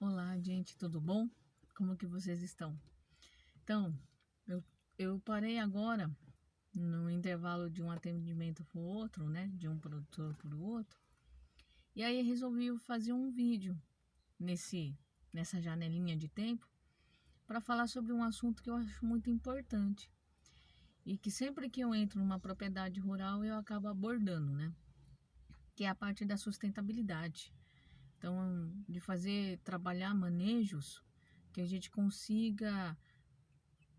Olá, gente, tudo bom? Como que vocês estão? Então, eu parei agora no intervalo de um atendimento para o outro, né? De um produtor para o outro. E aí resolvi fazer um vídeo nessa janelinha de tempo para falar sobre um assunto que eu acho muito importante e que sempre que eu entro numa propriedade rural eu acabo abordando, né? Que é a parte da sustentabilidade. Então, de trabalhar manejos que a gente consiga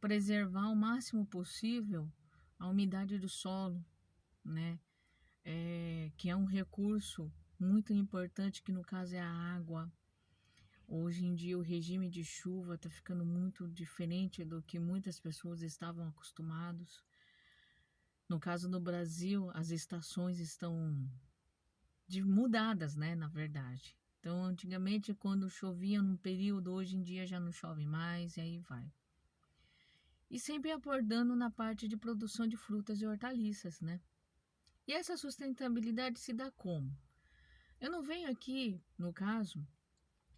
preservar o máximo possível a umidade do solo, né? Que é um recurso muito importante, que no caso é a água. Hoje em dia o regime de chuva está ficando muito diferente do que muitas pessoas estavam acostumados. No caso no Brasil, as estações estão mudadas, né? Na verdade. Então, antigamente, quando chovia num período, hoje em dia já não chove mais, e aí vai. E sempre abordando na parte de produção de frutas e hortaliças, né? E essa sustentabilidade se dá como? Eu não venho aqui, no caso,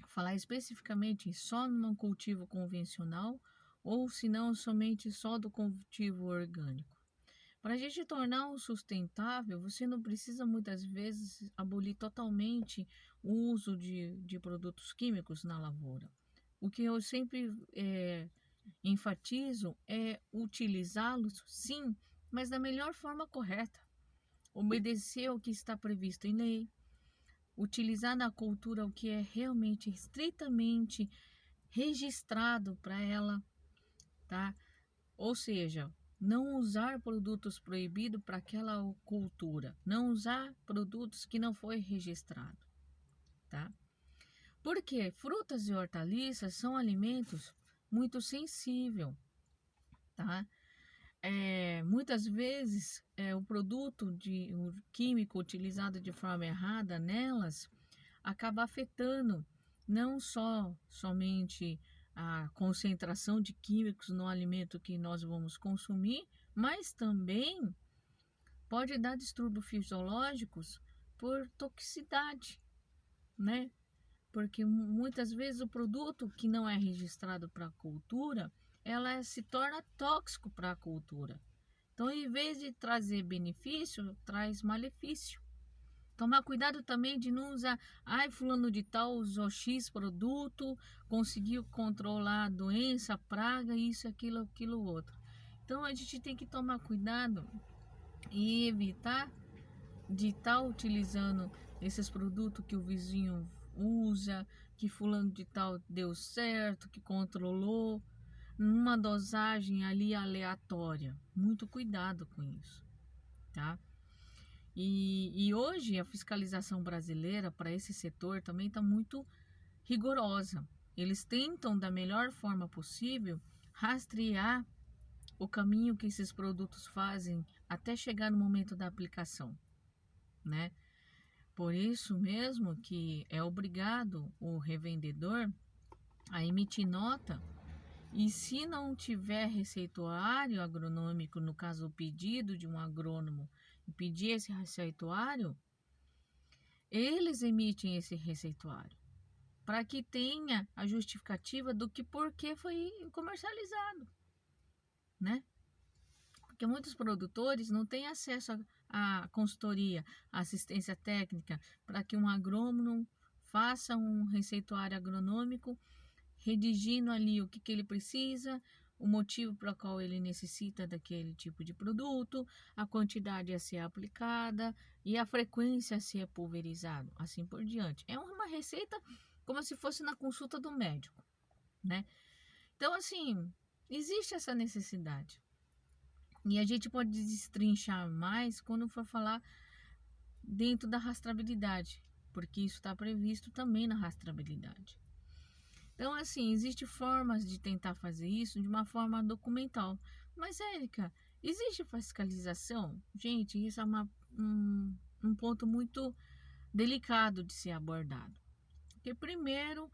falar especificamente só num cultivo convencional ou se não somente só do cultivo orgânico. Para a gente tornar um sustentável, você não precisa muitas vezes abolir totalmente o uso de produtos químicos na lavoura. O que eu sempre enfatizo é utilizá-los, sim, mas da melhor forma correta. Obedecer ao que está previsto em lei, utilizar na cultura o que é realmente estritamente registrado para ela, tá? Ou seja, não usar produtos proibidos para aquela cultura, não usar produtos que não foi registrado, tá? Porque frutas e hortaliças são alimentos muito sensíveis, tá? Muitas vezes o produto o químico utilizado de forma errada nelas acaba afetando não somente a concentração de químicos no alimento que nós vamos consumir, mas também pode dar distúrbios fisiológicos por toxicidade, né? Porque muitas vezes o produto que não é registrado para a cultura, ela se torna tóxico para a cultura. Então, em vez de trazer benefício, traz malefício. Tomar cuidado também de não usar, fulano de tal usou X produto, conseguiu controlar a doença, a praga, isso, aquilo, outro. Então, a gente tem que tomar cuidado e evitar de estar utilizando esses produtos que o vizinho usa, que fulano de tal deu certo, que controlou, numa dosagem ali aleatória. Muito cuidado com isso, tá? E hoje a fiscalização brasileira para esse setor também está muito rigorosa. Eles tentam, da melhor forma possível, rastrear o caminho que esses produtos fazem até chegar no momento da aplicação, né? Por isso mesmo que é obrigado o revendedor a emitir nota, e se não tiver receituário agronômico, no caso o pedido de um agrônomo, e pedir esse receituário, eles emitem esse receituário para que tenha a justificativa do que por que foi comercializado, né? Porque muitos produtores não têm acesso à consultoria, à assistência técnica, para que um agrônomo faça um receituário agronômico, redigindo ali o que ele precisa, o motivo para o qual ele necessita daquele tipo de produto, a quantidade a ser aplicada e a frequência a ser pulverizado, assim por diante. É uma receita como se fosse na consulta do médico, né? Então, assim, existe essa necessidade. E a gente pode destrinchar mais quando for falar dentro da rastreabilidade, porque isso está previsto também na rastreabilidade. Então, assim, existem formas de tentar fazer isso de uma forma documental. Érica, existe fiscalização? Gente, isso é um ponto muito delicado de ser abordado. Porque, primeiro,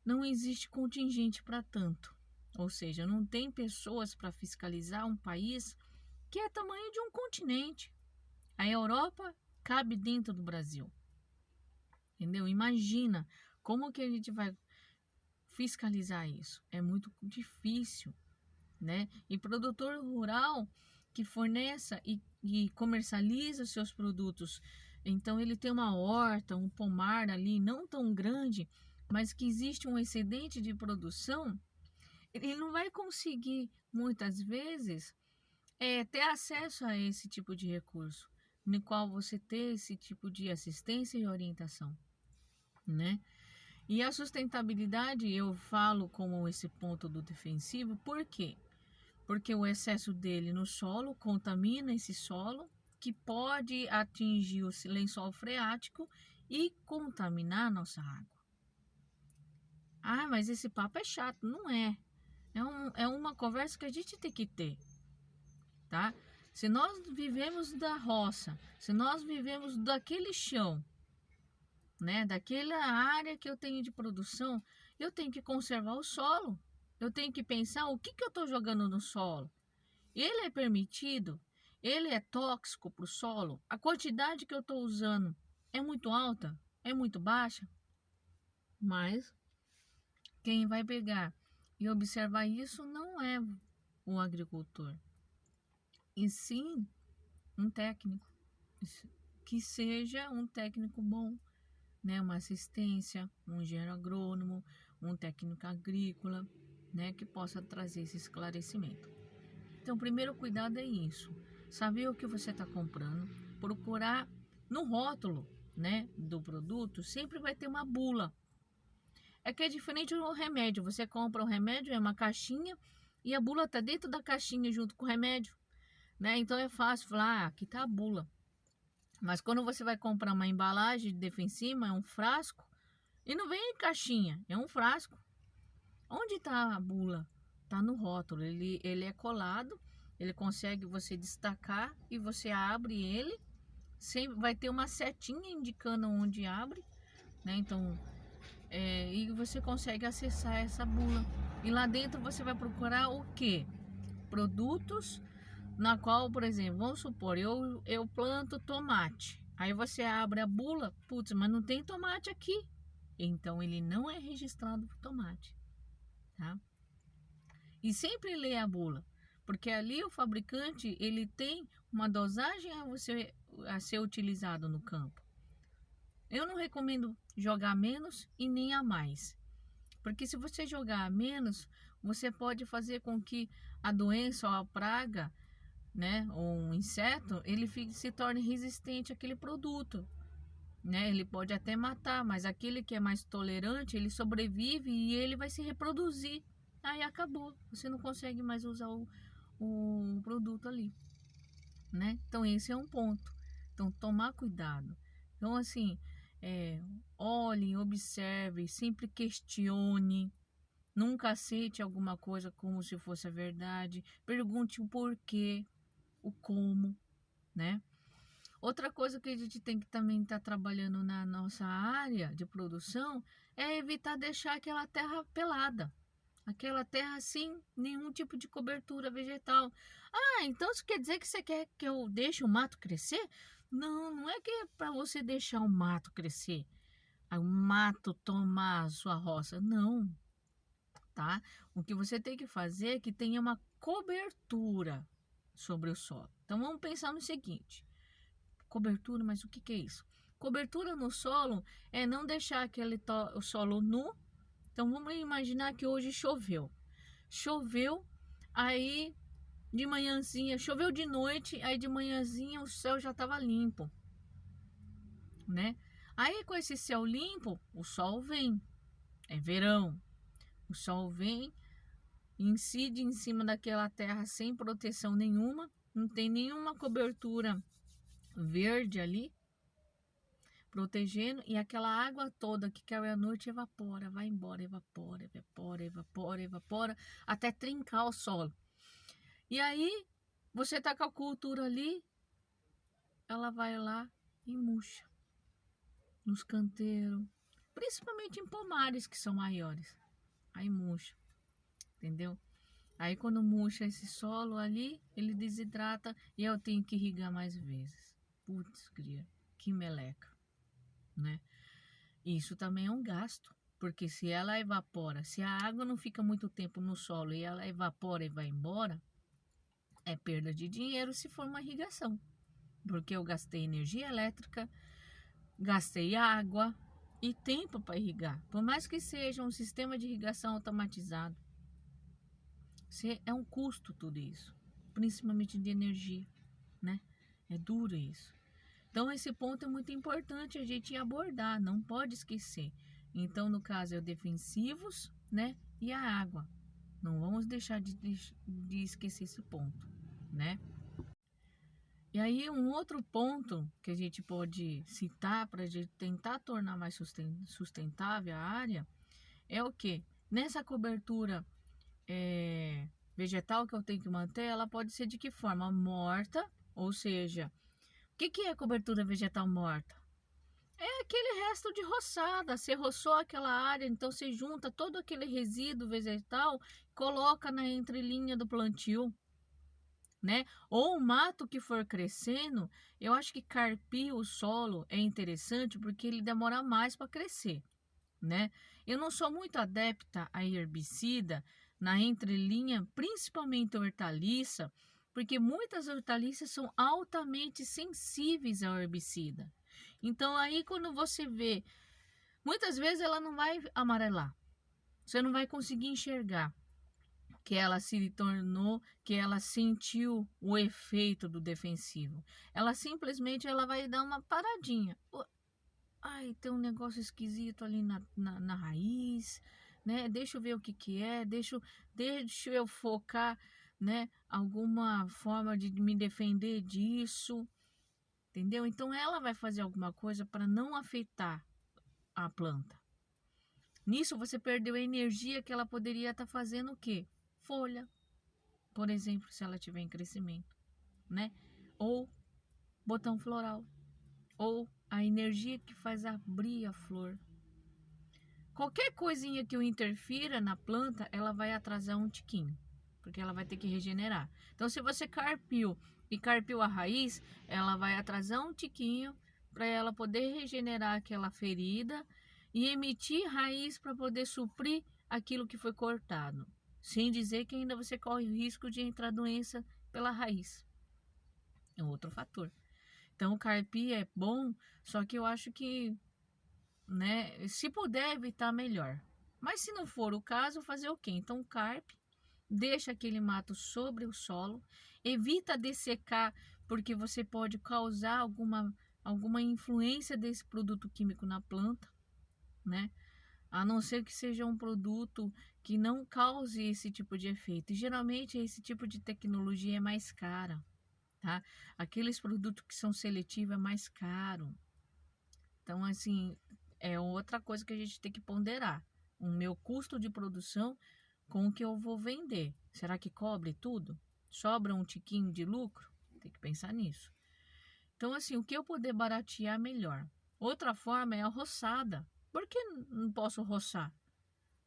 não existe contingente para tanto. Ou seja, não tem pessoas para fiscalizar um país que é tamanho de um continente. A Europa cabe dentro do Brasil. Entendeu? Imagina como que a gente vai fiscalizar isso? É muito difícil, né? E produtor rural que forneça e comercializa seus produtos, então ele tem uma horta, um pomar ali, não tão grande, mas que existe um excedente de produção, ele não vai conseguir, muitas vezes, ter acesso a esse tipo de recurso, no qual você ter esse tipo de assistência e orientação, né? E a sustentabilidade, eu falo como esse ponto do defensivo, por quê? Porque o excesso dele no solo contamina esse solo, que pode atingir o lençol freático e contaminar a nossa água. Ah, mas esse papo é chato. Não é. É uma conversa que a gente tem que ter, tá? Se nós vivemos da roça, se nós vivemos daquele chão, né, daquela área que eu tenho de produção, eu tenho que conservar o solo. Eu tenho que pensar o que eu estou jogando no solo. Ele é permitido? Ele é tóxico para o solo? A quantidade que eu estou usando é muito alta? É muito baixa? Mas quem vai pegar e observar isso não é o agricultor, e sim um técnico, que seja um técnico bom, né? Uma assistência, um engenheiro agrônomo, um técnico agrícola, né? Que possa trazer esse esclarecimento. Então, o primeiro cuidado é isso, saber o que você está comprando, procurar no rótulo, né, do produto, sempre vai ter uma bula. É que é diferente do remédio, você compra o remédio, é uma caixinha, e a bula está dentro da caixinha junto com o remédio, né? Então é fácil falar, aqui está a bula. Mas quando você vai comprar uma embalagem de defensiva, é um frasco, e não vem em caixinha, é um frasco. Onde está a bula? Está no rótulo, ele é colado, ele consegue você destacar e você abre ele, sempre vai ter uma setinha indicando onde abre, né? Então, e você consegue acessar essa bula. E lá dentro você vai procurar o quê? Produtos na qual, por exemplo, vamos supor, eu planto tomate. Aí você abre a bula, putz, mas não tem tomate aqui. Então ele não é registrado por tomate, tá? E sempre lê a bula, porque ali o fabricante ele tem uma dosagem a ser utilizado no campo. Eu não recomendo jogar menos e nem a mais, porque se você jogar a menos, você pode fazer com que a doença ou a praga, né, ou um inseto, ele se torne resistente àquele produto, né? Ele pode até matar, mas aquele que é mais tolerante, ele sobrevive e ele vai se reproduzir. Aí acabou, você não consegue mais usar o produto ali, né? Então esse é um ponto. Então tomar cuidado. Então assim, olhe, observe, sempre questione. Nunca aceite alguma coisa como se fosse a verdade. Pergunte o porquê, o como, né? Outra coisa que a gente tem que também estar trabalhando na nossa área de produção é evitar deixar aquela terra pelada. Aquela terra sem nenhum tipo de cobertura vegetal. Ah, então isso quer dizer que você quer que eu deixe o mato crescer? Não, não é que é para você deixar o mato crescer. O mato tomar a sua roça. Não, tá? O que você tem que fazer é que tenha uma cobertura sobre o solo. Então vamos pensar no seguinte: cobertura, mas o que é isso? Cobertura no solo é não deixar o solo nu. Então vamos imaginar que hoje choveu. Choveu, aí de manhãzinha, choveu de noite, aí de manhãzinha o céu já estava limpo, né? Aí com esse céu limpo, o sol vem. É verão. O sol vem, incide em cima daquela terra sem proteção nenhuma, não tem nenhuma cobertura verde ali protegendo, e aquela água toda que caiu à noite evapora, vai embora, evapora, evapora, evapora, evapora, até trincar o solo. E aí, você tá com a cultura ali, ela vai lá e murcha nos canteiros, principalmente em pomares que são maiores. Aí murcha, entendeu? Aí quando murcha esse solo ali, ele desidrata e eu tenho que irrigar mais vezes. Putz, cria, que meleca, né? Isso também é um gasto. Porque se ela evapora, se a água não fica muito tempo no solo e ela evapora e vai embora, é perda de dinheiro se for uma irrigação. Porque eu gastei energia elétrica, gastei água e tempo para irrigar. Por mais que seja um sistema de irrigação automatizado, é um custo tudo isso, principalmente de energia, né? É duro isso. Então esse ponto é muito importante a gente abordar, não pode esquecer. Então no caso é o defensivos, né? E a água. Não vamos deixar de esquecer esse ponto, né? E aí um outro ponto que a gente pode citar para a gente tentar tornar mais sustentável a área é o que? Nessa cobertura vegetal que eu tenho que manter, ela pode ser de que forma? Morta, ou seja, o que é cobertura vegetal morta? É aquele resto de roçada, você roçou aquela área, então você junta todo aquele resíduo vegetal, coloca na entrelinha do plantio, né? Ou o mato que for crescendo, eu acho que carpir o solo é interessante porque ele demora mais para crescer, né? Eu não sou muito adepta a herbicida na entrelinha, principalmente hortaliça, porque muitas hortaliças são altamente sensíveis ao herbicida. Então aí quando você vê, muitas vezes ela não vai amarelar. Você não vai conseguir enxergar que ela se tornou, que ela sentiu o efeito do defensivo. Ela simplesmente ela vai dar uma paradinha. Ai, tem um negócio esquisito ali na raiz, né? Deixa eu ver o que é, deixa eu focar, né? Alguma forma de me defender disso, entendeu? Então ela vai fazer alguma coisa para não afetar a planta. Nisso você perdeu a energia que ela poderia estar fazendo o quê? Folha, por exemplo, se ela tiver em crescimento, né? Ou botão floral, ou a energia que faz abrir a flor. Qualquer coisinha que eu interfira na planta, ela vai atrasar um tiquinho, porque ela vai ter que regenerar. Então, se você carpiu a raiz, ela vai atrasar um tiquinho para ela poder regenerar aquela ferida e emitir raiz para poder suprir aquilo que foi cortado. Sem dizer que ainda você corre o risco de entrar doença pela raiz. É outro fator. Então, o carpir é bom, só que eu acho que, né, se puder evitar, melhor. Mas se não for o caso, fazer o quê? Então, carpe, deixa aquele mato sobre o solo, evita dessecar, porque você pode causar alguma influência desse produto químico na planta, né? A não ser que seja um produto que não cause esse tipo de efeito. E geralmente esse tipo de tecnologia é mais cara, tá? Aqueles produtos que são seletivos é mais caro. Então, assim, é outra coisa que a gente tem que ponderar. O meu custo de produção com o que eu vou vender. Será que cobre tudo? Sobra um tiquinho de lucro? Tem que pensar nisso. Então, assim, o que eu puder baratear, melhor. Outra forma é a roçada. Por que não posso roçar?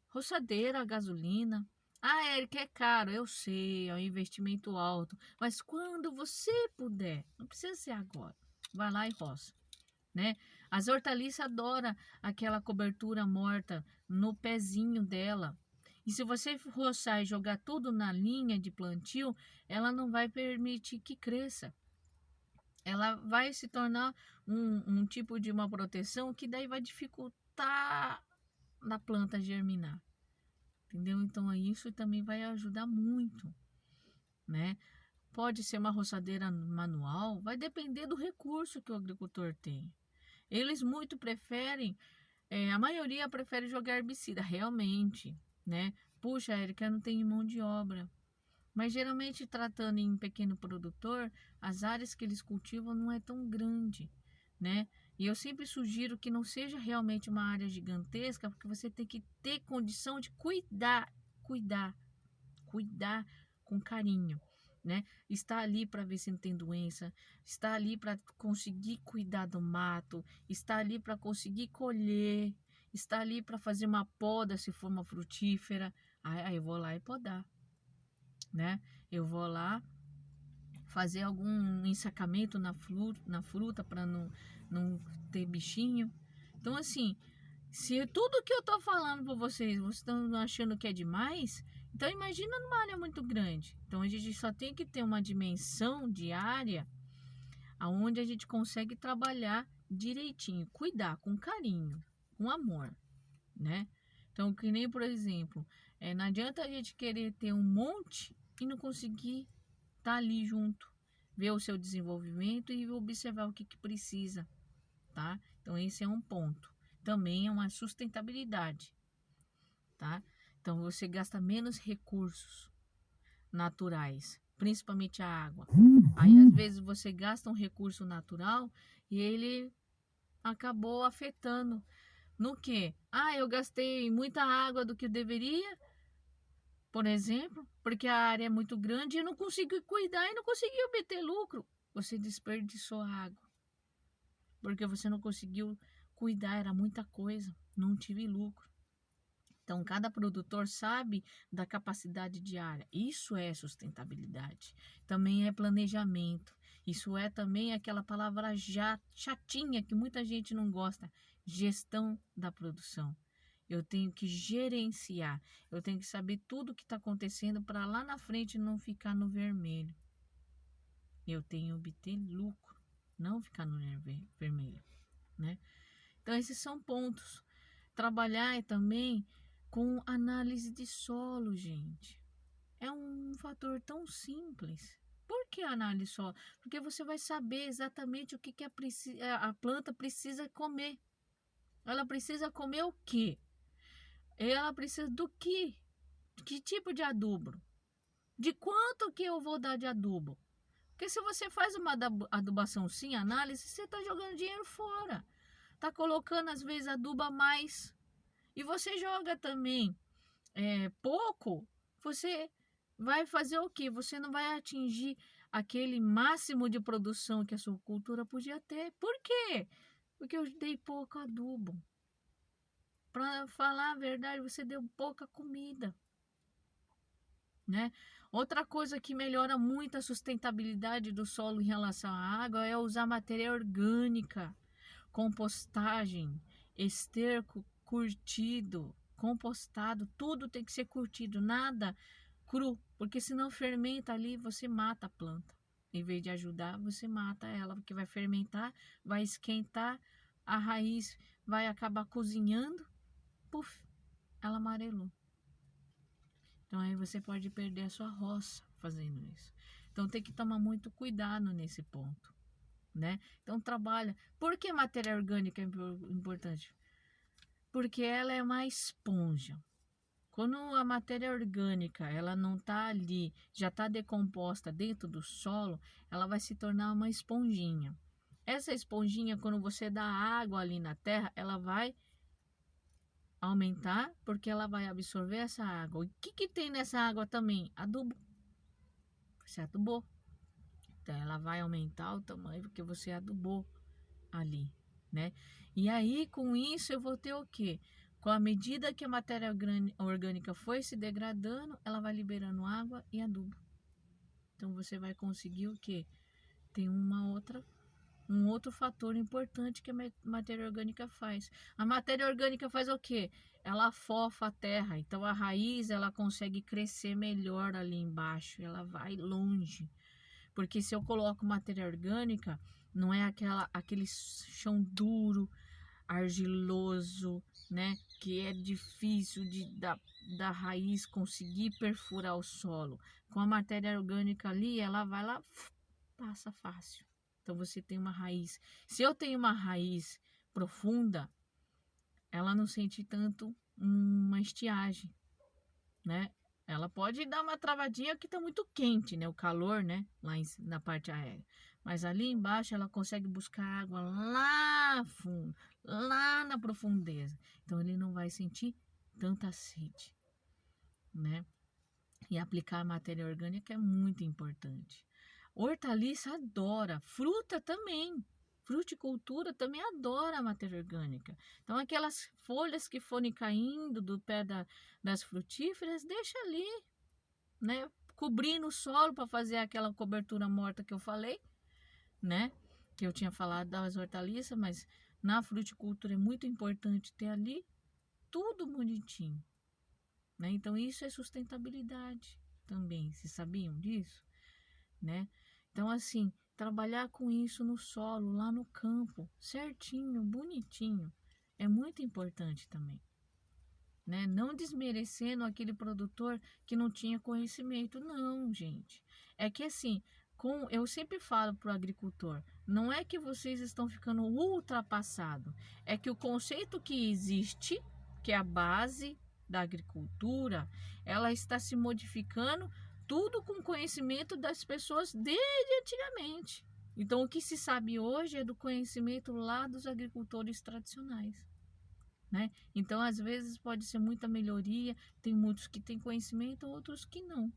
Roçadeira, gasolina. Ah, Eric, é caro, eu sei, é um investimento alto. Mas quando você puder, não precisa ser agora. Vai lá e roça, né? As hortaliças adoram aquela cobertura morta no pezinho dela. E se você roçar e jogar tudo na linha de plantio, ela não vai permitir que cresça. Ela vai se tornar um tipo de uma proteção que daí vai dificultar na planta germinar. Entendeu? Então isso também vai ajudar muito, né? Pode ser uma roçadeira manual, vai depender do recurso que o agricultor tem. Eles muito preferem, a maioria prefere jogar herbicida, realmente, né? Puxa, Érica, não tem mão de obra. Mas geralmente tratando em pequeno produtor, as áreas que eles cultivam não é tão grande, né? E eu sempre sugiro que não seja realmente uma área gigantesca, porque você tem que ter condição de cuidar com carinho, né? Está ali para ver se não tem doença, está ali para conseguir cuidar do mato, está ali para conseguir colher, está ali para fazer uma poda se for uma frutífera. Aí eu vou lá e podar, né? Eu vou lá fazer algum ensacamento na fruta para não ter bichinho. Então, assim, Se tudo que eu tô falando para vocês estão achando que é demais, então imagina numa área muito grande. Então a gente só tem que ter uma dimensão de área aonde a gente consegue trabalhar direitinho, cuidar com carinho, com amor, né? Então, que nem, por exemplo, não adianta a gente querer ter um monte e não conseguir estar ali junto, ver o seu desenvolvimento e observar o que precisa, tá? Então, esse é um ponto. Também é uma sustentabilidade, tá? Então, você gasta menos recursos naturais, principalmente a água. Aí, às vezes, você gasta um recurso natural e ele acabou afetando no que? Ah, eu gastei muita água do que eu deveria, por exemplo, porque a área é muito grande e eu não consigo cuidar e não consegui obter lucro. Você desperdiçou água, porque você não conseguiu cuidar, era muita coisa, não tive lucro. Então, cada produtor sabe da capacidade de área. Isso é sustentabilidade. Também é planejamento. Isso é também aquela palavra chatinha que muita gente não gosta. Gestão da produção. Eu tenho que gerenciar. Eu tenho que saber tudo o que está acontecendo para lá na frente não ficar no vermelho. Eu tenho que obter lucro, não ficar no vermelho, né? Então, esses são pontos. Trabalhar também com análise de solo, gente. É um fator tão simples. Por que análise de solo? Porque você vai saber exatamente o que a planta precisa comer. Ela precisa comer o quê? Ela precisa do quê? Que tipo de adubo? De quanto que eu vou dar de adubo? Porque se você faz uma adubação sem análise, você está jogando dinheiro fora. Está colocando, às vezes, adubo a mais. E você joga também pouco, você vai fazer o quê? Você não vai atingir aquele máximo de produção que a sua cultura podia ter. Por quê? Porque eu dei pouco adubo. Para falar a verdade, você deu pouca comida, né? Outra coisa que melhora muito a sustentabilidade do solo em relação à água é usar matéria orgânica, compostagem, esterco curtido, compostado, tudo tem que ser curtido, nada cru, porque senão fermenta ali, você mata a planta. Em vez de ajudar, você mata ela, porque vai fermentar, vai esquentar, a raiz vai acabar cozinhando, puf, ela amarelou. Então aí você pode perder a sua roça fazendo isso. Então tem que tomar muito cuidado nesse ponto, né? Então trabalha. Por que matéria orgânica é importante? Porque ela é uma esponja. Quando a matéria orgânica ela não está ali, já está decomposta dentro do solo, ela vai se tornar uma esponjinha. Essa esponjinha, quando você dá água ali na terra, ela vai aumentar porque ela vai absorver essa água. O que tem nessa água também? Adubo. Você adubou. Então ela vai aumentar o tamanho porque você adubou ali, né? E aí com isso eu vou ter o quê? Com a medida que a matéria orgânica foi se degradando, ela vai liberando água e adubo. Então você vai conseguir o quê? Tem um outro fator importante que a matéria orgânica faz. A matéria orgânica faz o quê? Ela afofa a terra, então a raiz ela consegue crescer melhor ali embaixo, ela vai longe. Porque se eu coloco matéria orgânica, não é aquele chão duro, argiloso, né? Que é difícil da raiz conseguir perfurar o solo. Com a matéria orgânica ali, ela vai lá, passa fácil. Então você tem uma raiz. Se eu tenho uma raiz profunda, ela não sente tanto uma estiagem, né? Ela pode dar uma travadinha que está muito quente, né? O calor, né? Na parte aérea. Mas ali embaixo ela consegue buscar água lá fundo, lá na profundeza. Então ele não vai sentir tanta sede, né? E aplicar a matéria orgânica é muito importante. Hortaliça adora, fruta também. Fruticultura também adora a matéria orgânica. Então, aquelas folhas que forem caindo do pé das frutíferas, deixa ali, né? Cobrindo o solo para fazer aquela cobertura morta que eu falei, né? Que eu tinha falado das hortaliças, mas Na fruticultura é muito importante ter ali tudo bonitinho, né? Então isso é sustentabilidade também, vocês sabiam disso, né? Então assim, trabalhar com isso no solo, lá no campo, certinho, bonitinho, é muito importante também, né? Não desmerecendo aquele produtor que não tinha conhecimento, não, gente. É que assim, eu sempre falo para o agricultor, não é que vocês estão ficando ultrapassado, é que o conceito que existe, que é a base da agricultura, ela está se modificando, tudo com conhecimento das pessoas desde antigamente. Então, o que se sabe hoje é do conhecimento lá dos agricultores tradicionais, né? Então, às vezes pode ser muita melhoria, tem muitos que têm conhecimento, outros que não,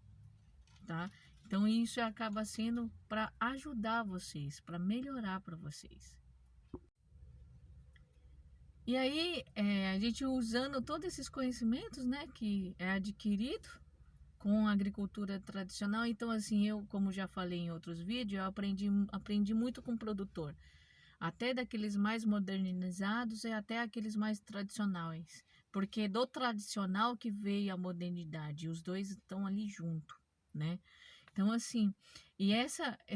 tá? Então, isso acaba sendo para ajudar vocês, para melhorar para vocês. E aí, a gente usando todos esses conhecimentos, né, que é adquirido com a agricultura tradicional, então, assim, eu, como já falei em outros vídeos, eu aprendi muito com o produtor, até daqueles mais modernizados e até aqueles mais tradicionais, porque do tradicional que veio a modernidade, os dois estão ali junto, né? Então, assim, e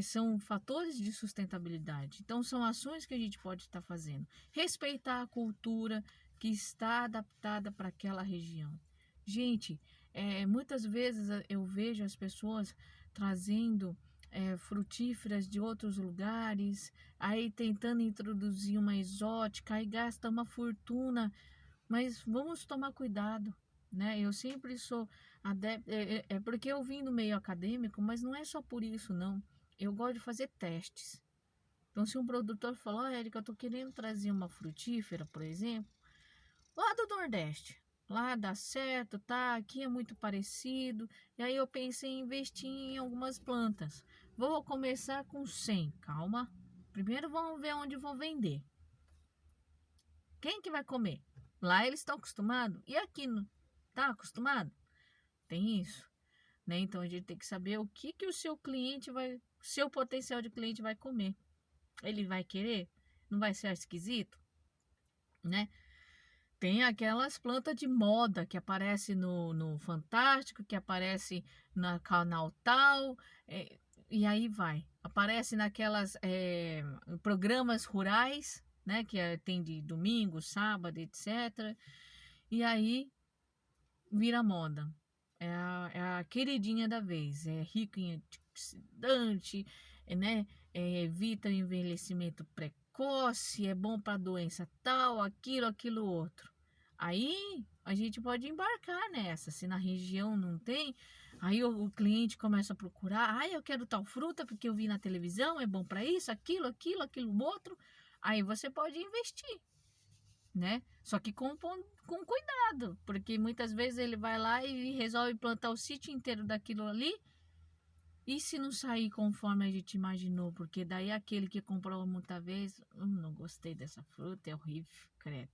são fatores de sustentabilidade. Então, são ações que a gente pode estar fazendo. Respeitar a cultura que está adaptada para aquela região. Gente, muitas vezes eu vejo as pessoas trazendo frutíferas de outros lugares, aí tentando introduzir uma exótica, aí gasta uma fortuna, mas vamos tomar cuidado, né? Eu sempre sou adepto, é porque eu vim do meio acadêmico, mas não é só por isso, não. Eu gosto de fazer testes. Então, se um produtor falar, ó, Érica, eu tô querendo trazer uma frutífera, por exemplo, lá do Nordeste, lá dá certo, tá? Aqui é muito parecido. E aí eu pensei em investir em algumas plantas. Vou começar com 100, calma. Primeiro vamos ver onde vou vender. Quem que vai comer? Lá eles estão acostumados. E aqui não tá acostumado? Tem isso, né? Então a gente tem que saber o que que o seu cliente vai, seu potencial de cliente vai comer. Ele vai querer? Não vai ser esquisito, né? Tem aquelas plantas de moda que aparece no Fantástico, que aparece na Canal Tal, e aí vai. Aparece naquelas programas rurais, né? Que tem de domingo, sábado, etc. E aí vira moda. É a queridinha da vez. É rico em antioxidante, né? Evita o envelhecimento precoce, é bom para doença tal, aquilo, outro. Aí a gente pode embarcar nessa. Se na região não tem, aí o cliente começa a procurar. Ah, eu quero tal fruta porque eu vi na televisão, é bom para isso, aquilo, outro. Aí você pode investir, né? Só que com cuidado, porque muitas vezes ele vai lá e resolve plantar o sítio inteiro daquilo ali. E se não sair conforme a gente imaginou? Porque daí aquele que comprou muita vez, não gostei dessa fruta, é horrível, credo.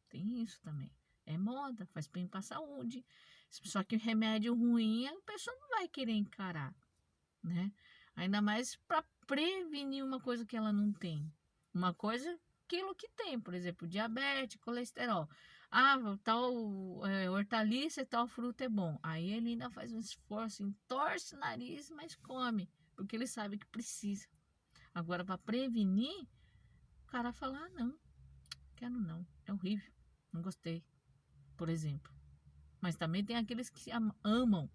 Tem isso também. É moda, faz bem para a saúde. Só que o remédio ruim a pessoa não vai querer encarar, né? Ainda mais para prevenir uma coisa que ela não tem. Uma coisa, aquilo que tem, por exemplo, diabetes, colesterol. Ah, tal hortaliça e tal fruta é bom. Aí ele ainda faz um esforço, entorce o nariz, mas come, porque ele sabe que precisa. Agora, para prevenir, o cara fala: ah, não, quero não, é horrível, não gostei, por exemplo. Mas também tem aqueles que amam,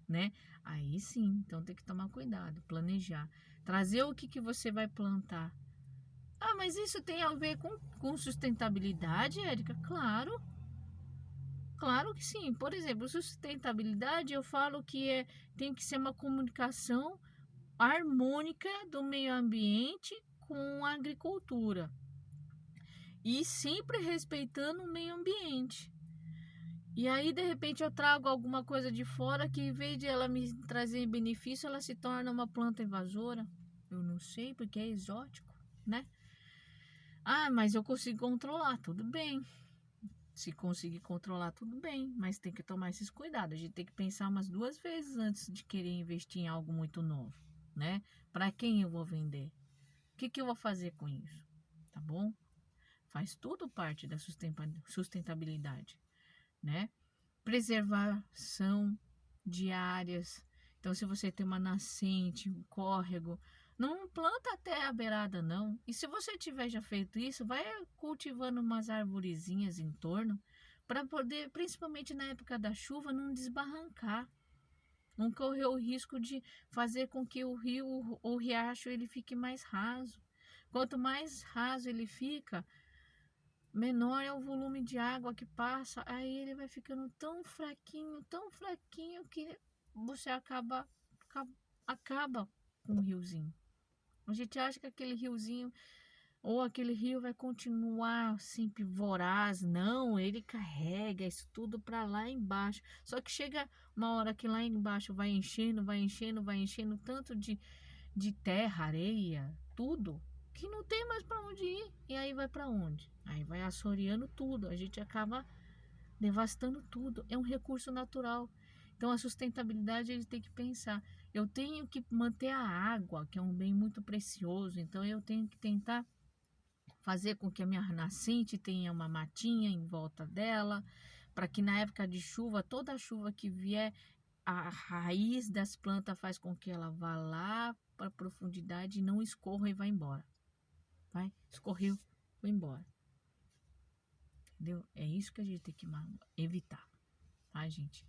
né? Aí sim, então tem que tomar cuidado, planejar, trazer o que você vai plantar. Ah, mas isso tem a ver com sustentabilidade, Érica? Claro, claro que sim. Por exemplo, sustentabilidade, eu falo que tem que ser uma comunicação harmônica do meio ambiente com a agricultura e sempre respeitando o meio ambiente. E aí, de repente, eu trago alguma coisa de fora que, em vez de ela me trazer benefício, ela se torna uma planta invasora. Eu não sei, porque é exótico, né? Ah, mas eu consigo controlar, tudo bem. Se conseguir controlar, tudo bem, mas tem que tomar esses cuidados. A gente tem que pensar umas 2 vezes antes de querer investir em algo muito novo, né? Para quem eu vou vender? O que eu vou fazer com isso? tá bom? Faz tudo parte da sustentabilidade, né? Preservação de áreas. Então, se você tem uma nascente, um córrego, não planta até a beirada, não. E se você tiver já feito isso, vai cultivando umas arvorezinhas em torno, para poder, principalmente na época da chuva, não desbarrancar. Não correr o risco de fazer com que o rio ou o riacho ele fique mais raso. Quanto mais raso ele fica, menor é o volume de água que passa, aí ele vai ficando tão fraquinho que você acaba com o riozinho. A gente acha que aquele riozinho ou aquele rio vai continuar sempre voraz. Não, ele carrega isso tudo para lá embaixo. Só que chega uma hora que lá embaixo vai enchendo tanto de terra, areia, tudo, que não tem mais para onde ir. E aí vai para onde? Aí vai assoreando tudo. A gente acaba devastando tudo. É um recurso natural. Então a sustentabilidade ele tem que pensar. Eu tenho que manter a água, que é um bem muito precioso. Então eu tenho que tentar fazer com que a minha nascente tenha uma matinha em volta dela, para que na época de chuva, toda a chuva que vier, a raiz das plantas faz com que ela vá lá para a profundidade e não escorra e vá embora. Vai, escorreu, foi embora. Entendeu? É isso que a gente tem que evitar, tá, gente?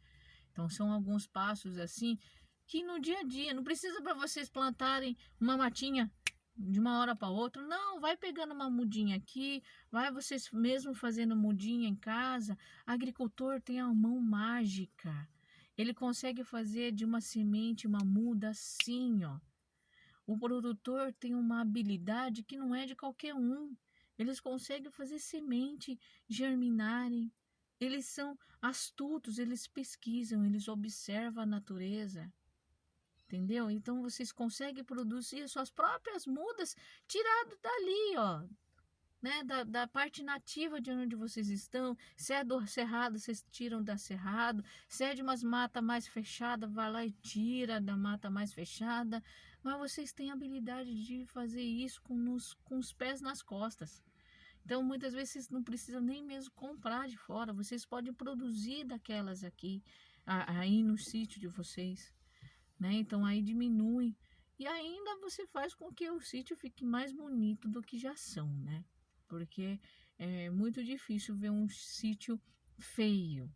Então são alguns passos assim que no dia a dia, não precisa para vocês plantarem uma matinha de uma hora para outra, não, vai pegando uma mudinha aqui, vai vocês mesmo fazendo mudinha em casa. Agricultor tem a mão mágica, ele consegue fazer de uma semente uma muda assim, ó. O produtor tem uma habilidade que não é de qualquer um. Eles conseguem fazer semente germinarem. Eles são astutos, eles pesquisam, eles observam a natureza. Entendeu? Então vocês conseguem produzir suas próprias mudas tirado dali, ó, né? Da parte nativa de onde vocês estão. Se é do cerrado, vocês tiram da cerrado. Se é de umas matas mais fechadas, vai lá e tira da mata mais fechada. Mas vocês têm a habilidade de fazer isso com os pés nas costas. Então, muitas vezes vocês não precisam nem mesmo comprar de fora. Vocês podem produzir daquelas aqui, aí no sítio de vocês, né? Então, aí diminui. E ainda você faz com que o sítio fique mais bonito do que já são, né? Porque é muito difícil ver um sítio feio.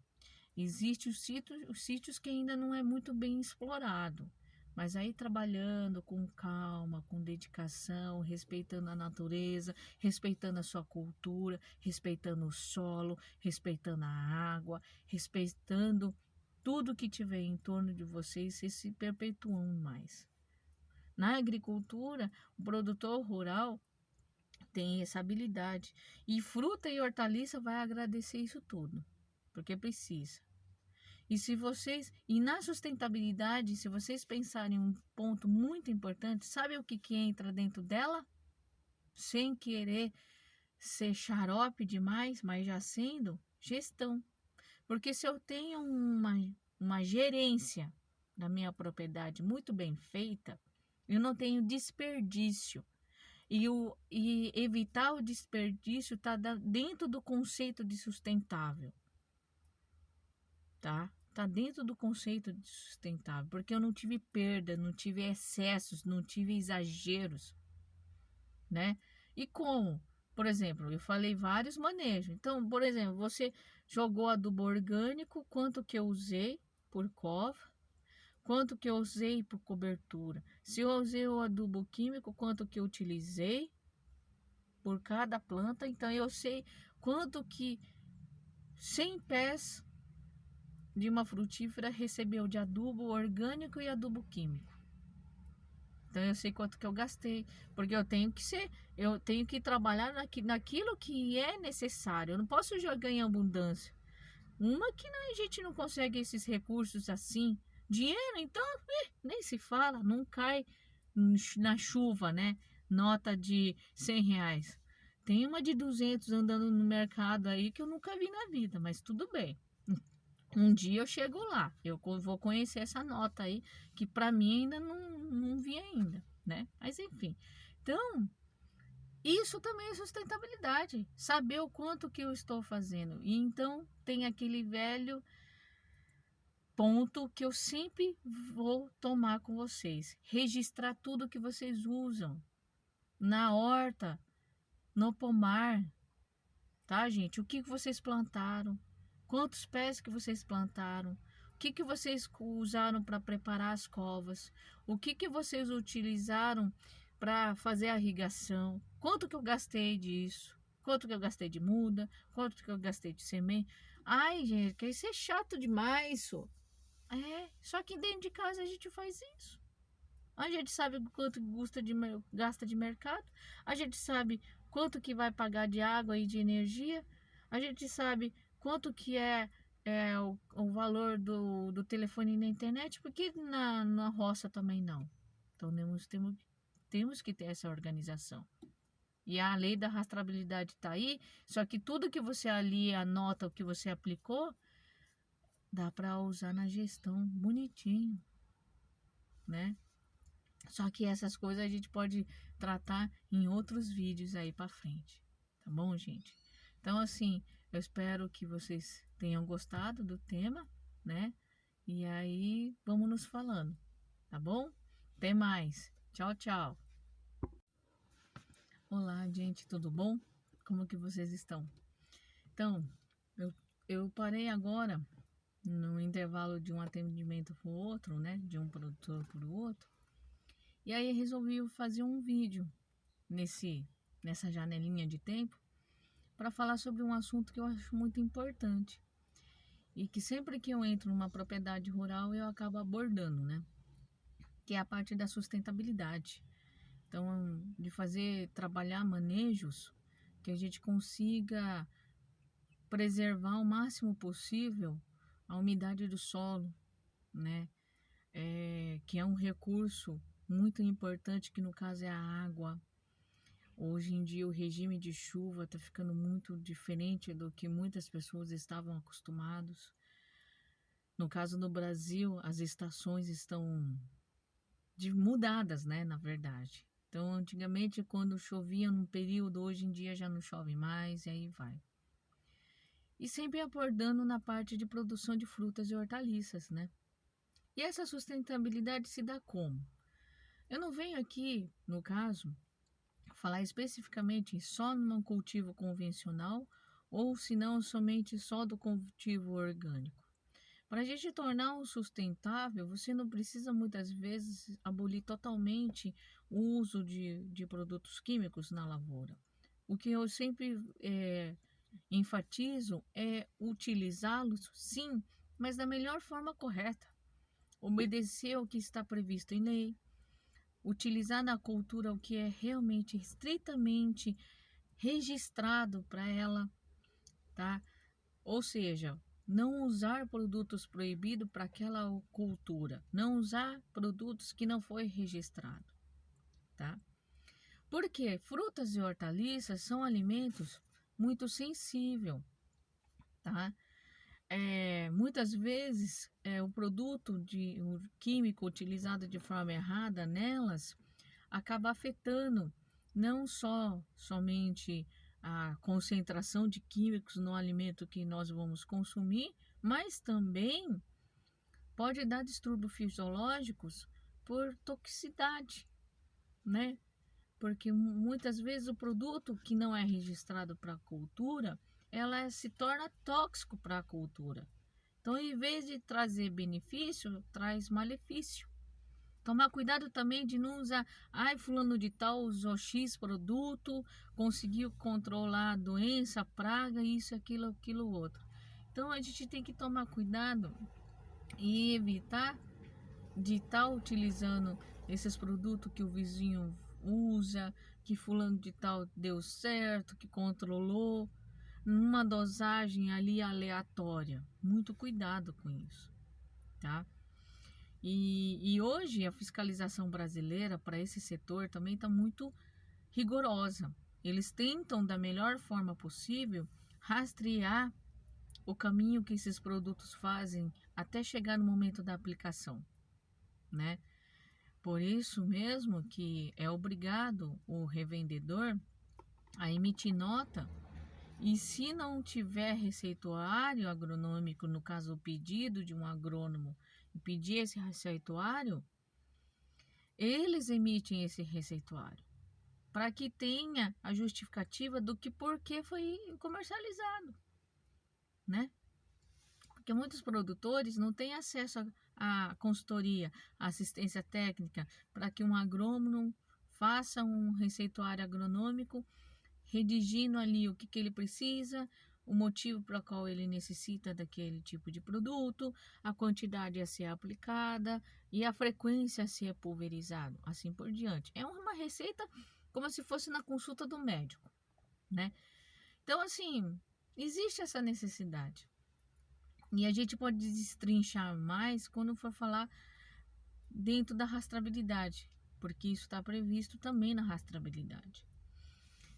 Existem os sítios que ainda não é muito bem explorado. Mas aí trabalhando com calma, com dedicação, respeitando a natureza, respeitando a sua cultura, respeitando o solo, respeitando a água, respeitando tudo que tiver em torno de vocês, vocês se perpetuam mais. Na agricultura, o produtor rural tem essa habilidade. E fruta e hortaliça vai agradecer isso tudo, porque precisa. E na sustentabilidade, se vocês pensarem um ponto muito importante, sabe o que entra dentro dela? Sem querer ser xarope demais, mas já sendo gestão. Porque se eu tenho uma gerência da minha propriedade muito bem feita, eu não tenho desperdício. E evitar o desperdício está dentro do conceito de sustentável, tá? Tá dentro do conceito de sustentável, porque eu não tive perda, não tive excessos, não tive exageros, né? E como? Por exemplo, eu falei vários manejos. Então, por exemplo, você jogou adubo orgânico, quanto que eu usei por cova, quanto que eu usei por cobertura. Se eu usei o adubo químico, quanto que eu utilizei por cada planta. Então, eu sei quanto que 100 pés de uma frutífera recebeu de adubo orgânico e adubo químico. Então eu sei quanto que eu gastei, porque eu tenho que trabalhar naquilo que é necessário. Eu não posso jogar em abundância. Uma que a gente não consegue esses recursos assim. Dinheiro, então, nem se fala, não cai na chuva, né? Nota de R$ 100. Tem uma de 200 andando no mercado aí que eu nunca vi na vida, mas tudo bem. Um dia eu chego lá, eu vou conhecer essa nota aí, que para mim ainda não vi ainda, né? Mas enfim, então Isso também é sustentabilidade, saber o quanto que eu estou fazendo. E então tem aquele velho ponto que eu sempre vou tomar com vocês: registrar tudo que vocês usam na horta, no pomar, tá, gente? O que vocês plantaram, quantos pés que vocês plantaram, o que vocês usaram para preparar as covas, o que vocês utilizaram para fazer a irrigação, quanto que eu gastei disso, quanto que eu gastei de muda, quanto que eu gastei de semente. Ai, gente, que isso é chato demais, isso. Só que dentro de casa a gente faz isso. A gente sabe quanto gasta de mercado, a gente sabe quanto que vai pagar de água e de energia, a gente sabe quanto que é o valor do telefone na internet, porque na roça também não. Então temos que ter essa organização. E a lei da rastreabilidade está aí, só que tudo que você ali anota, o que você aplicou, dá para usar na gestão bonitinho, né? Só que essas coisas a gente pode tratar em outros vídeos aí para frente, tá bom, gente? Então, assim, eu espero que vocês tenham gostado do tema, né? E aí, vamos nos falando, tá bom? Até mais. Tchau, tchau. Olá, gente, tudo bom? Como que vocês estão? Então, eu parei agora no intervalo de um atendimento para o outro, né? De um produtor para o outro. E aí resolvi fazer um vídeo nessa janelinha de tempo para falar sobre um assunto que eu acho muito importante e que sempre que eu entro numa propriedade rural eu acabo abordando, né? Que é a parte da sustentabilidade. Então, de trabalhar manejos que a gente consiga preservar o máximo possível a umidade do solo, né? Que é um recurso muito importante, que no caso é a água. Hoje em dia o regime de chuva está ficando muito diferente do que muitas pessoas estavam acostumados. No caso no Brasil, as estações estão mudadas, né, na verdade. Então, antigamente, quando chovia num período, hoje em dia já não chove mais, e aí vai. E sempre abordando na parte de produção de frutas e hortaliças, né? E essa sustentabilidade se dá como? Eu não venho aqui, no caso, falar especificamente só num cultivo convencional ou se não somente só do cultivo orgânico. Para a gente tornar o sustentável, você não precisa muitas vezes abolir totalmente o uso de produtos químicos na lavoura. O que eu sempre enfatizo é utilizá-los, sim, mas da melhor forma correta. Obedecer ao que está previsto em lei, utilizar na cultura o que é realmente estritamente registrado para ela, tá? Ou seja, não usar produtos proibidos para aquela cultura, não usar produtos que não foi registrado, tá? Porque frutas e hortaliças são alimentos muito sensíveis, tá? Muitas vezes o o químico utilizado de forma errada nelas acaba afetando não somente a concentração de químicos no alimento que nós vamos consumir, mas também pode dar distúrbios fisiológicos por toxicidade, né? Porque muitas vezes o produto que não é registrado para a cultura, ela se torna tóxico para a cultura. Então, em vez de trazer benefício, traz malefício. Tomar cuidado também de não usar, fulano de tal usou X produto, conseguiu controlar a doença, a praga, isso, aquilo, outro. Então a gente tem que tomar cuidado e evitar de estar utilizando esses produtos que o vizinho usa, que fulano de tal deu certo, que controlou, numa dosagem ali aleatória. Muito cuidado com isso, tá? E hoje a fiscalização brasileira para esse setor também está muito rigorosa. Eles tentam, da melhor forma possível, rastrear o caminho que esses produtos fazem até chegar no momento da aplicação, né? Por isso mesmo que é obrigado o revendedor a emitir nota. E se não tiver receituário agronômico, no caso o pedido de um agrônomo, e pedir esse receituário, eles emitem esse receituário para que tenha a justificativa do que por que foi comercializado, né? Porque muitos produtores não têm acesso à consultoria, à assistência técnica, para que um agrônomo faça um receituário agronômico, redigindo ali o que ele precisa, o motivo para qual ele necessita daquele tipo de produto, a quantidade a ser aplicada e a frequência a ser pulverizado, assim por diante. É uma receita como se fosse na consulta do médico, né? Então, assim, existe essa necessidade. E a gente pode destrinchar mais quando for falar dentro da rastreabilidade, porque isso está previsto também na rastreabilidade.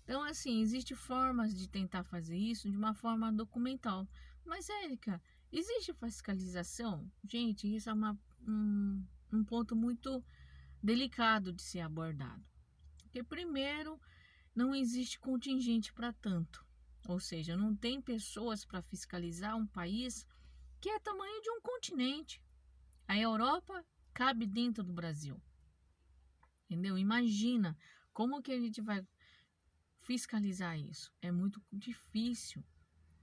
Então, assim, existem formas de tentar fazer isso de uma forma documental. Mas, Érica, existe fiscalização? Gente, isso é um ponto muito delicado de ser abordado. Porque, primeiro, não existe contingente para tanto. Ou seja, não tem pessoas para fiscalizar um país que é tamanho de um continente. A Europa cabe dentro do Brasil. Entendeu? Imagina como que a gente vai fiscalizar isso. É muito difícil,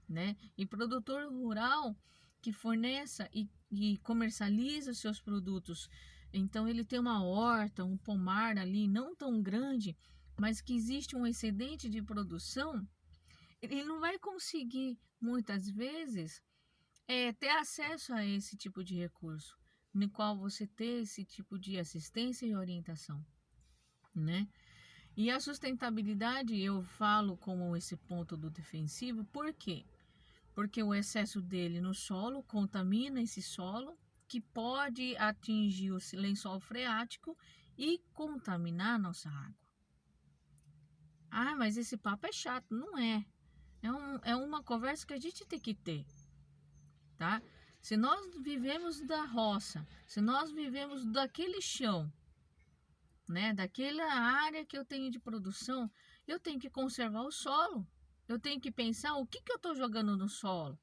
né? E produtor rural que forneça e comercializa os seus produtos, então ele tem uma horta, um pomar ali não tão grande, mas que existe um excedente de produção, ele não vai conseguir muitas vezes ter acesso a esse tipo de recurso, no qual você ter esse tipo de assistência e orientação, né? E a sustentabilidade eu falo como esse ponto do defensivo, por quê? Porque o excesso dele no solo contamina esse solo, que pode atingir o lençol freático e contaminar a nossa água. Ah, mas esse papo é chato. Não é. É uma conversa que a gente tem que ter, tá? Se nós vivemos da roça, se nós vivemos daquele chão, né, daquela área que eu tenho de produção, eu tenho que conservar o solo. Eu tenho que pensar o que eu estou jogando no solo.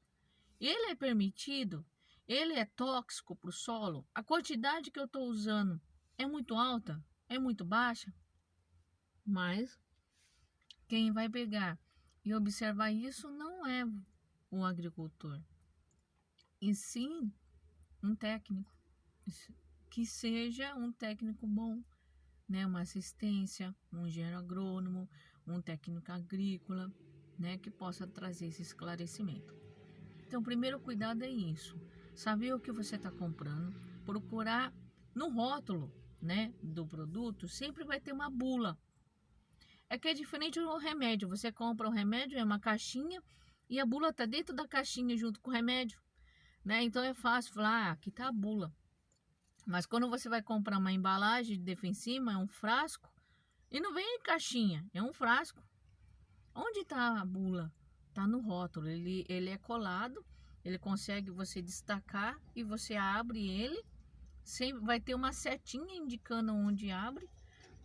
Ele é permitido? Ele é tóxico para o solo? A quantidade que eu estou usando é muito alta? É muito baixa? Mas quem vai pegar e observar isso não é o agricultor, e sim um técnico, que seja um técnico bom, né? Uma assistência, um engenheiro agrônomo, um técnico agrícola, né? Que possa trazer esse esclarecimento. Então, o primeiro cuidado é isso, saber o que você está comprando, procurar no rótulo, né, do produto, sempre vai ter uma bula. É que é diferente do remédio, você compra o remédio, é uma caixinha, e a bula está dentro da caixinha junto com o remédio, né? Então é fácil falar, aqui está a bula. Mas quando você vai comprar uma embalagem defensiva, é um frasco, e não vem em caixinha, é um frasco. Onde está a bula? Está no rótulo, ele é colado, ele consegue você destacar e você abre ele, sempre vai ter uma setinha indicando onde abre,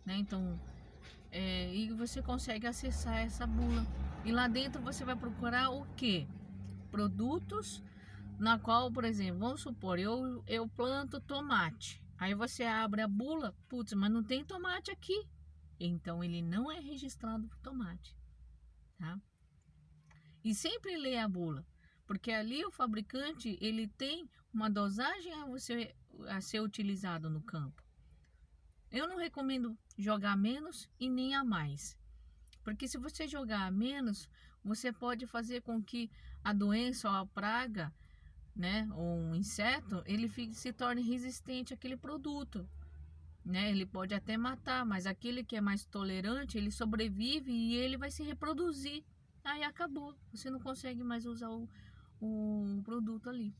né? Então, e você consegue acessar essa bula. E lá dentro você vai procurar o quê? Produtos na qual, por exemplo, vamos supor, eu planto tomate. Aí você abre a bula, putz, mas não tem tomate aqui. Então ele não é registrado por tomate, tá? E sempre lê a bula, porque ali o fabricante ele tem uma dosagem a ser utilizado no campo. Eu não recomendo jogar menos e nem a mais, porque se você jogar a menos, você pode fazer com que a doença ou a praga, né, ou um inseto, ele se torne resistente àquele produto, né? Ele pode até matar, mas aquele que é mais tolerante, ele sobrevive e ele vai se reproduzir. Aí acabou, você não consegue mais usar o produto ali,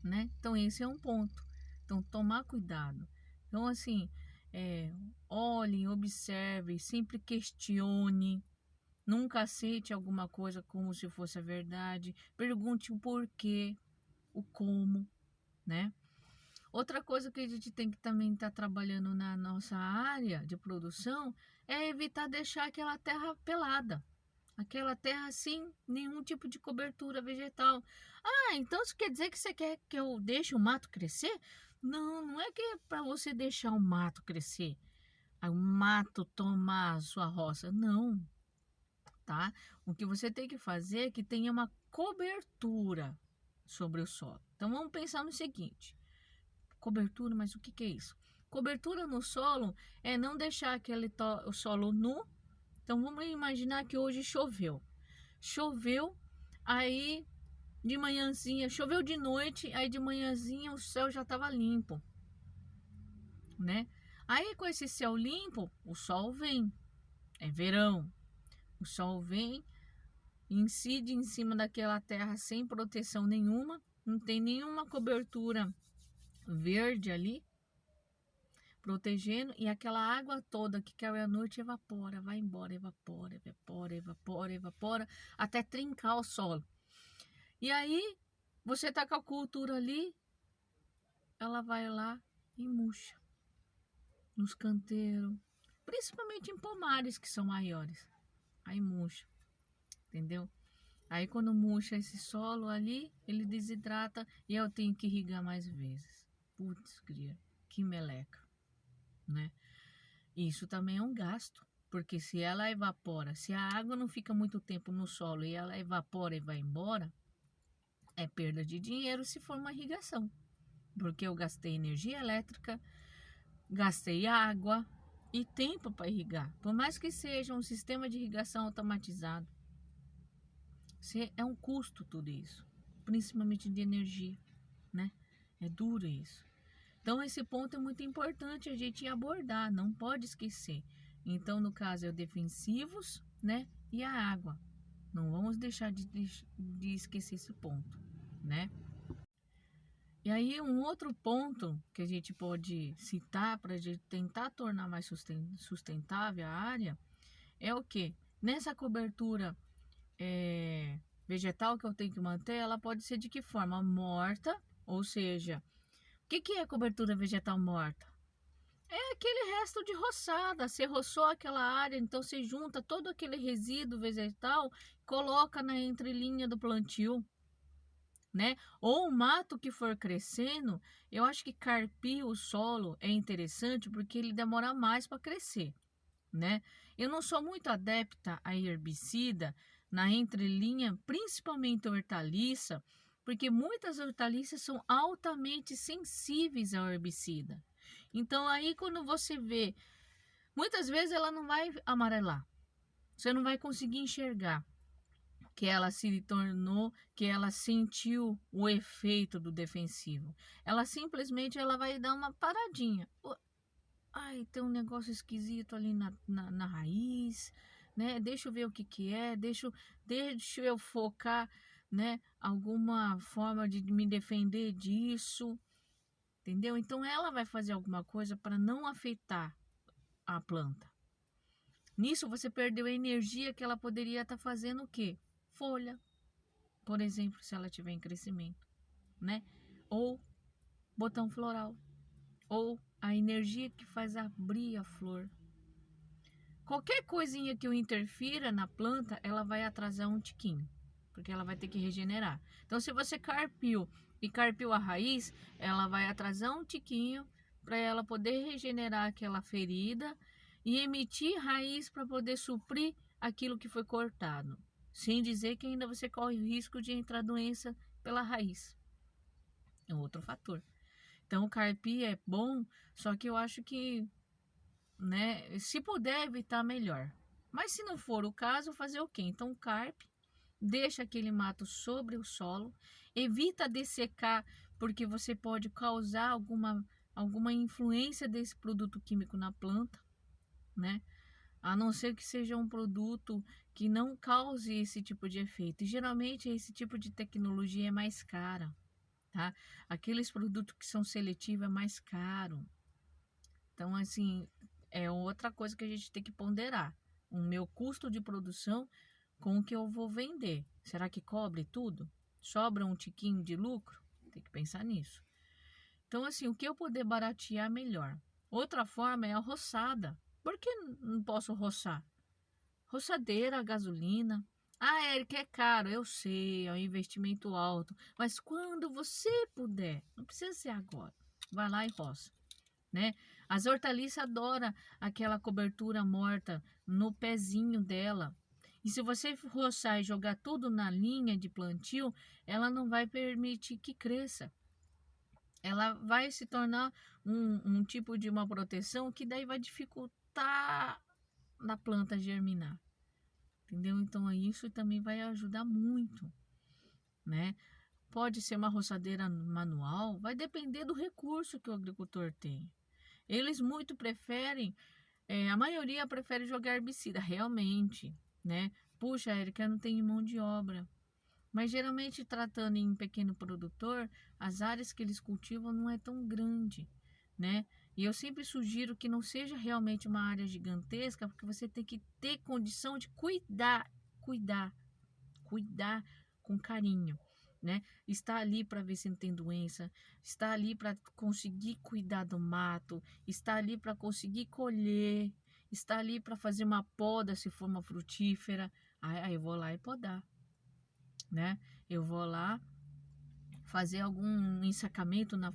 né? Então esse é um ponto. Então tomar cuidado. Então assim, olhem, observe, sempre questione. Nunca aceite alguma coisa como se fosse a verdade. Pergunte o porquê, o como, né? Outra coisa que a gente tem que também estar trabalhando na nossa área de produção é evitar deixar aquela terra pelada. Aquela terra sem nenhum tipo de cobertura vegetal. Ah, então isso quer dizer que você quer que eu deixe o mato crescer? Não, não é que é para você deixar o mato crescer. O mato tomar a sua roça. Não, tá? O que você tem que fazer é que tenha uma cobertura sobre o solo. Então vamos pensar no seguinte: cobertura, mas o que que é isso? Cobertura no solo é não deixar o solo nu. Então vamos imaginar que hoje choveu. Choveu, aí de manhãzinha, choveu de noite, aí de manhãzinha o céu já estava limpo, né? Aí com esse céu limpo, o sol vem, é verão. O sol vem, incide em cima daquela terra sem proteção nenhuma, não tem nenhuma cobertura verde ali, protegendo, e aquela água toda que caiu à noite evapora, vai embora, evapora, evapora, evapora, evapora, até trincar o solo. E aí, você tá com a cultura ali, ela vai lá e murcha nos canteiros, principalmente em pomares que são maiores. Aí murcha, entendeu? Aí quando murcha esse solo ali, ele desidrata e eu tenho que irrigar mais vezes. Putz, cria, que meleca, né? Isso também é um gasto, porque se ela evapora, se a água não fica muito tempo no solo e ela evapora e vai embora, é perda de dinheiro se for uma irrigação. Porque eu gastei energia elétrica, gastei água e tempo para irrigar. Por mais que seja um sistema de irrigação automatizado, é um custo tudo isso, principalmente de energia, né? É duro isso. Então esse ponto é muito importante a gente abordar, não pode esquecer. Então no caso é o defensivos, né? E a água. Não vamos deixar de esquecer esse ponto, né? E aí um outro ponto que a gente pode citar para a gente tentar tornar mais sustentável a área é o que? Nessa cobertura vegetal que eu tenho que manter, ela pode ser de que forma? Morta, ou seja, o que é cobertura vegetal morta? É aquele resto de roçada, você roçou aquela área, então você junta todo aquele resíduo vegetal, coloca na entrelinha do plantio, né? Ou o mato que for crescendo, eu acho que carpir o solo é interessante porque ele demora mais para crescer, né? Eu não sou muito adepta a herbicida na entrelinha, principalmente hortaliça, porque muitas hortaliças são altamente sensíveis ao herbicida. Então aí quando você vê, muitas vezes ela não vai amarelar. Você não vai conseguir enxergar que ela se tornou, que ela sentiu o efeito do defensivo. Ela simplesmente ela vai dar uma paradinha. Ai, tem um negócio esquisito ali na raiz, né? Deixa eu ver o que que é, deixa eu focar, né? Alguma forma de me defender disso, entendeu? Então ela vai fazer alguma coisa para não afetar a planta. Nisso você perdeu a energia que ela poderia estar fazendo o quê? Folha, por exemplo, se ela tiver em crescimento, né? Ou botão floral, ou a energia que faz abrir a flor. Qualquer coisinha que eu interfira na planta, ela vai atrasar um tiquinho, porque ela vai ter que regenerar. Então, se você carpiu e carpiu a raiz, ela vai atrasar um tiquinho para ela poder regenerar aquela ferida e emitir raiz para poder suprir aquilo que foi cortado. Sem dizer que ainda você corre o risco de entrar doença pela raiz. É outro fator. Então, o carpir é bom, só que eu acho que, né, se puder evitar, melhor. Mas se não for o caso, fazer o quê? Então, carpe, deixa aquele mato sobre o solo, evita dessecar, porque você pode causar alguma influência desse produto químico na planta, né? A não ser que seja um produto que não cause esse tipo de efeito. E geralmente esse tipo de tecnologia é mais cara, tá? Aqueles produtos que são seletivos é mais caro. Então, assim, é outra coisa que a gente tem que ponderar. O meu custo de produção com o que eu vou vender. Será que cobre tudo? Sobra um tiquinho de lucro? Tem que pensar nisso. Então, assim, o que eu puder baratear, melhor. Outra forma é a roçada. Por que não posso roçar? Roçadeira, gasolina. Ah, Eric, é caro, eu sei, é um investimento alto. Mas quando você puder, não precisa ser agora. Vai lá e roça, né? As hortaliças adoram aquela cobertura morta no pezinho dela. E se você roçar e jogar tudo na linha de plantio, ela não vai permitir que cresça. Ela vai se tornar um tipo de uma proteção que daí vai dificultar na planta germinar. Entendeu? Então isso também vai ajudar muito, né? Pode ser uma roçadeira manual, vai depender do recurso que o agricultor tem. Eles muito preferem, a maioria prefere jogar herbicida, realmente, né? Puxa, Érica, eu não tenho mão de obra. Mas geralmente, tratando em pequeno produtor, as áreas que eles cultivam não é tão grande, né? E eu sempre sugiro que não seja realmente uma área gigantesca, porque você tem que ter condição de cuidar, cuidar com carinho, né? Está ali para ver se não tem doença, está ali para conseguir cuidar do mato, está ali para conseguir colher, está ali para fazer uma poda se for uma frutífera. Aí eu vou lá e podar, né? Eu vou lá fazer algum ensacamento na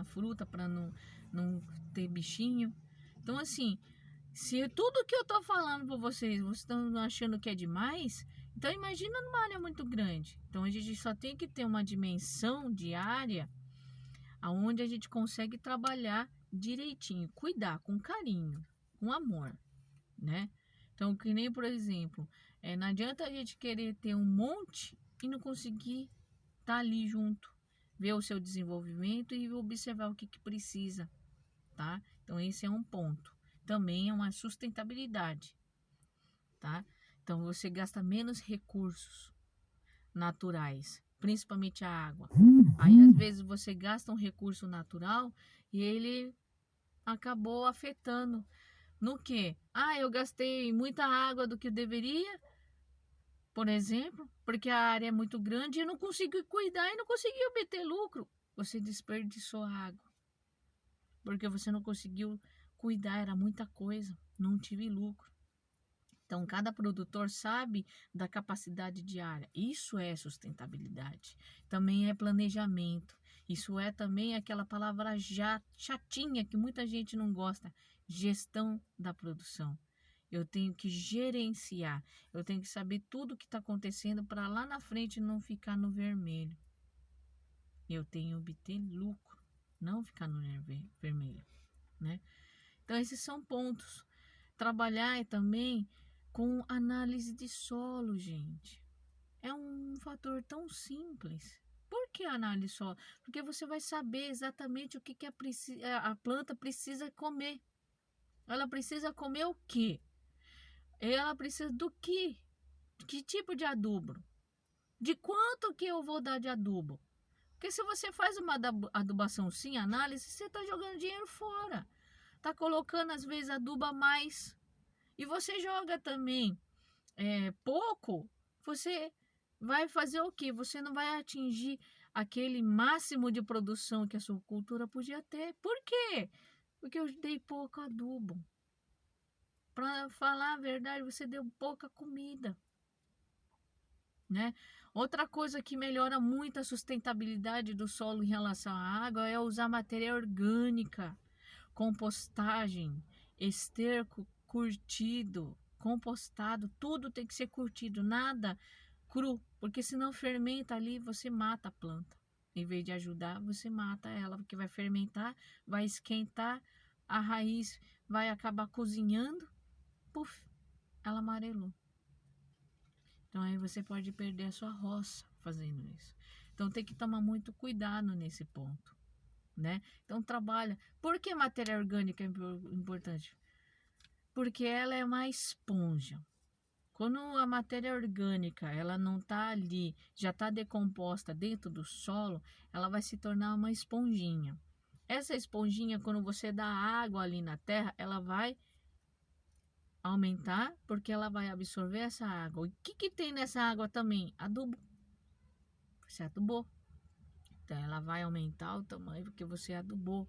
fruta para não ter bichinho. Então, assim, se tudo que eu tô falando para vocês estão achando que é demais, então imagina numa área muito grande. Então, a gente só tem que ter uma dimensão de área aonde a gente consegue trabalhar direitinho, cuidar com carinho, com amor, né? Então, que nem, por exemplo, não adianta a gente querer ter um monte e não conseguir estar ali junto, ver o seu desenvolvimento e observar o que precisa, tá? Então, esse é um ponto. Também é uma sustentabilidade, tá? Então, você gasta menos recursos naturais, principalmente a água. Aí, às vezes, você gasta um recurso natural e ele acabou afetando no quê? Ah, eu gastei muita água do que eu deveria, por exemplo, porque a área é muito grande e eu não consegui cuidar e não consegui obter lucro. Você desperdiçou água, porque você não conseguiu cuidar, era muita coisa, não tive lucro. Então, cada produtor sabe da capacidade diária. Isso é sustentabilidade. Também é planejamento. Isso é também aquela palavra já chatinha que muita gente não gosta, gestão da produção. Eu tenho que gerenciar, eu tenho que saber tudo o que está acontecendo para lá na frente não ficar no vermelho. Eu tenho que obter lucro, não ficar no vermelho, né? Então, esses são pontos. Trabalhar também com análise de solo, gente. É um fator tão simples. Por que análise de solo? Porque você vai saber exatamente o que a planta precisa comer. Ela precisa comer o quê? Ela precisa do quê? Que tipo de adubo? De quanto que eu vou dar de adubo? Porque se você faz uma adubação sem análise, você está jogando dinheiro fora. Está colocando, às vezes, adubo a mais. E você joga também pouco, você vai fazer o quê? Você não vai atingir aquele máximo de produção que a sua cultura podia ter. Por quê? Porque eu dei pouco adubo. Para falar a verdade, você deu pouca comida, né? Outra coisa que melhora muito a sustentabilidade do solo em relação à água é usar matéria orgânica, compostagem, esterco curtido, compostado, tudo tem que ser curtido, nada cru, porque senão fermenta ali, você mata a planta. Em vez de ajudar, você mata ela, porque vai fermentar, vai esquentar, a raiz vai acabar cozinhando, puf, ela amarelou. Então aí você pode perder a sua roça fazendo isso. Então tem que tomar muito cuidado nesse ponto, né? Então trabalha. Por que matéria orgânica é importante? Porque ela é uma esponja. Quando a matéria orgânica ela não está ali, já está decomposta dentro do solo, ela vai se tornar uma esponjinha. Essa esponjinha, quando você dá água ali na terra, ela vai aumentar porque ela vai absorver essa água. O que tem nessa água também? Adubo. Você adubou. Então, ela vai aumentar o tamanho porque você adubou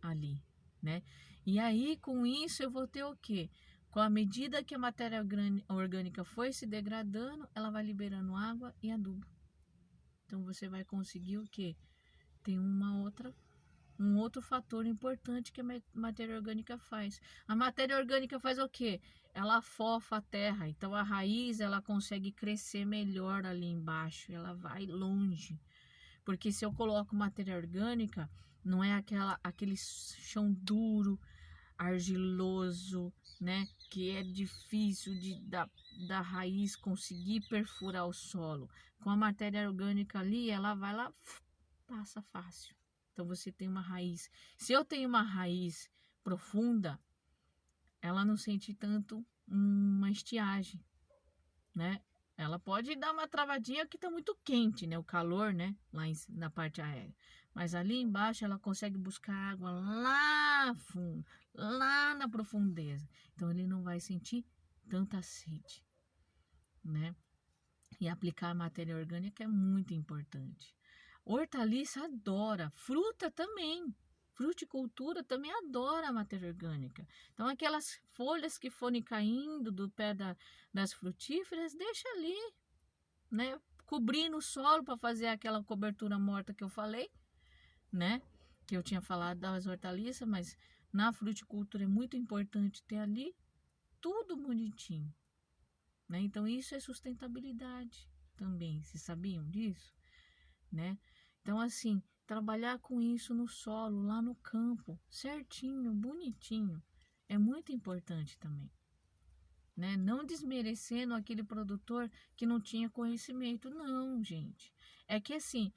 ali, né? E aí, com isso, eu vou ter o quê? Com a medida que a matéria orgânica foi se degradando, ela vai liberando água e adubo. Então, você vai conseguir o quê? Tem um outro fator importante que a matéria orgânica faz. A matéria orgânica faz o quê? Ela afofa a terra. Então, a raiz, ela consegue crescer melhor ali embaixo. Ela vai longe. Porque se eu coloco matéria orgânica, não é aquele chão duro, argiloso, né? Que é difícil da raiz conseguir perfurar o solo. Com a matéria orgânica ali, ela vai lá, passa fácil. Então você tem uma raiz. Se eu tenho uma raiz profunda, ela não sente tanto uma estiagem, né? Ela pode dar uma travadinha que está muito quente, né? O calor, né? Na parte aérea. Mas ali embaixo ela consegue buscar água lá fundo, lá na profundeza. Então ele não vai sentir tanta sede, né? E aplicar a matéria orgânica é muito importante. Hortaliça adora, fruta também. Fruticultura também adora a matéria orgânica. Então, aquelas folhas que forem caindo do pé das frutíferas, deixa ali, né? Cobrindo o solo para fazer aquela cobertura morta que eu falei, né? Que eu tinha falado das hortaliças, mas na fruticultura é muito importante ter ali tudo bonitinho, né? Então, isso é sustentabilidade também. Vocês sabiam disso, né? Então, assim, trabalhar com isso no solo, lá no campo, certinho, bonitinho, é muito importante também, né? Não desmerecendo aquele produtor que não tinha conhecimento, não, gente. É que assim,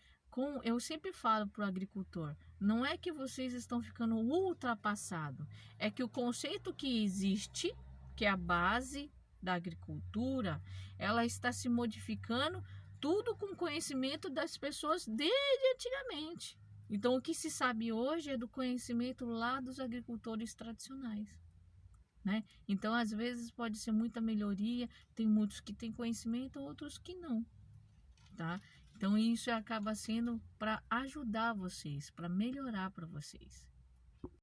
eu sempre falo para o agricultor, não é que vocês estão ficando ultrapassado, é que o conceito que existe, que é a base da agricultura, ela está se modificando, tudo com conhecimento das pessoas desde antigamente. Então, o que se sabe hoje é do conhecimento lá dos agricultores tradicionais, né? Então, às vezes pode ser muita melhoria, tem muitos que têm conhecimento, outros que não, tá? Então, isso acaba sendo para ajudar vocês, para melhorar para vocês.